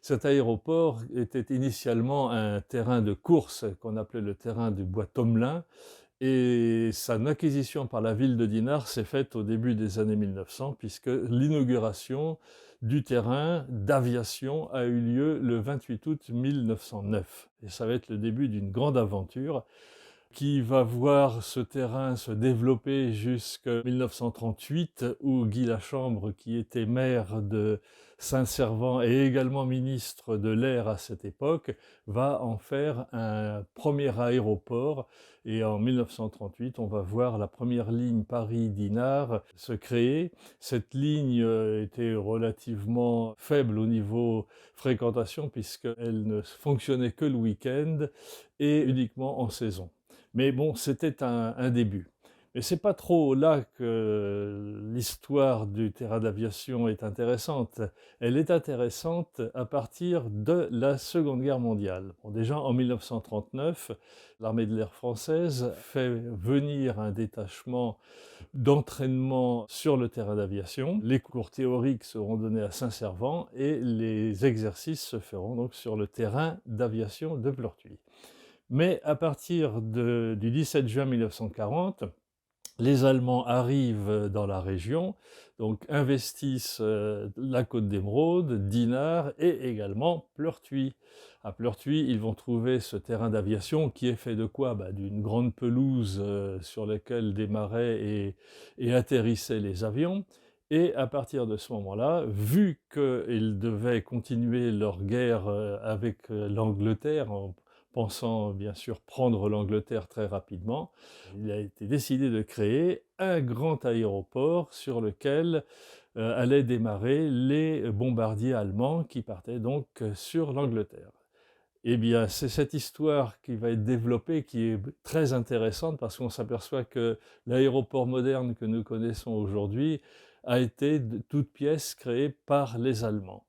Cet aéroport était initialement un terrain de course qu'on appelait le terrain du Bois-Tomelin et son acquisition par la ville de Dinard s'est faite au début des années 1900 puisque l'inauguration du terrain d'aviation a eu lieu le 28 août 1909. Et ça va être le début d'une grande aventure qui va voir ce terrain se développer jusqu'en 1938, où Guy Lachambre, qui était maire de Saint-Servant et également ministre de l'Air à cette époque, va en faire un premier aéroport. Et en 1938, on va voir la première ligne Paris-Dinard se créer. Cette ligne était relativement faible au niveau fréquentation, puisqu'elle ne fonctionnait que le week-end et uniquement en saison. Mais bon, c'était un début. Mais c'est pas trop là que l'histoire du terrain d'aviation est intéressante. Elle est intéressante à partir de la Seconde Guerre mondiale. Bon, déjà en 1939, l'armée de l'air française fait venir un détachement d'entraînement sur le terrain d'aviation. Les cours théoriques seront donnés à Saint-Servant et les exercices se feront donc sur le terrain d'aviation de Pleurtuis. Mais à partir du 17 juin 1940, les Allemands arrivent dans la région, donc investissent la côte d'Émeraude, Dinard et également Pleurtuis. À Pleurtuis, ils vont trouver ce terrain d'aviation qui est fait de quoi? D'une grande pelouse sur laquelle démarraient et atterrissaient les avions. Et à partir de ce moment-là, vu qu'ils devaient continuer leur guerre avec l'Angleterre, en pensant bien sûr prendre l'Angleterre très rapidement, il a été décidé de créer un grand aéroport sur lequel allaient démarrer les bombardiers allemands qui partaient donc sur l'Angleterre. Eh bien, c'est cette histoire qui va être développée qui est très intéressante parce qu'on s'aperçoit que l'aéroport moderne que nous connaissons aujourd'hui a été de toutes pièces créé par les Allemands.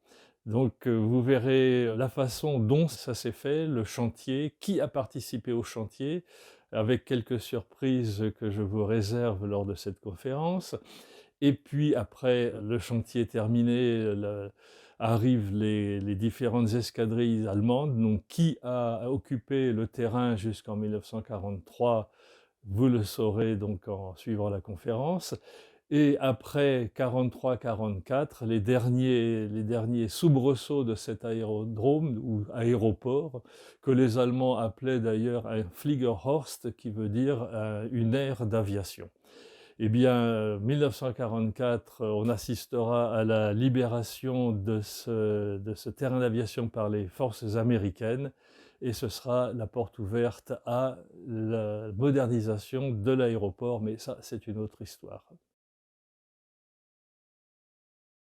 Donc, vous verrez la façon dont ça s'est fait, le chantier, qui a participé au chantier, avec quelques surprises que je vous réserve lors de cette conférence. Et puis après le chantier terminé, arrivent les différentes escadrilles allemandes. Donc qui a occupé le terrain jusqu'en 1943, vous le saurez donc en suivant la conférence. Et après 43-44, les derniers soubresauts de cet aérodrome ou aéroport, que les Allemands appelaient d'ailleurs un Fliegerhorst, qui veut dire une aire d'aviation. Eh bien, 1944, on assistera à la libération de ce terrain d'aviation par les forces américaines et ce sera la porte ouverte à la modernisation de l'aéroport, mais ça, c'est une autre histoire.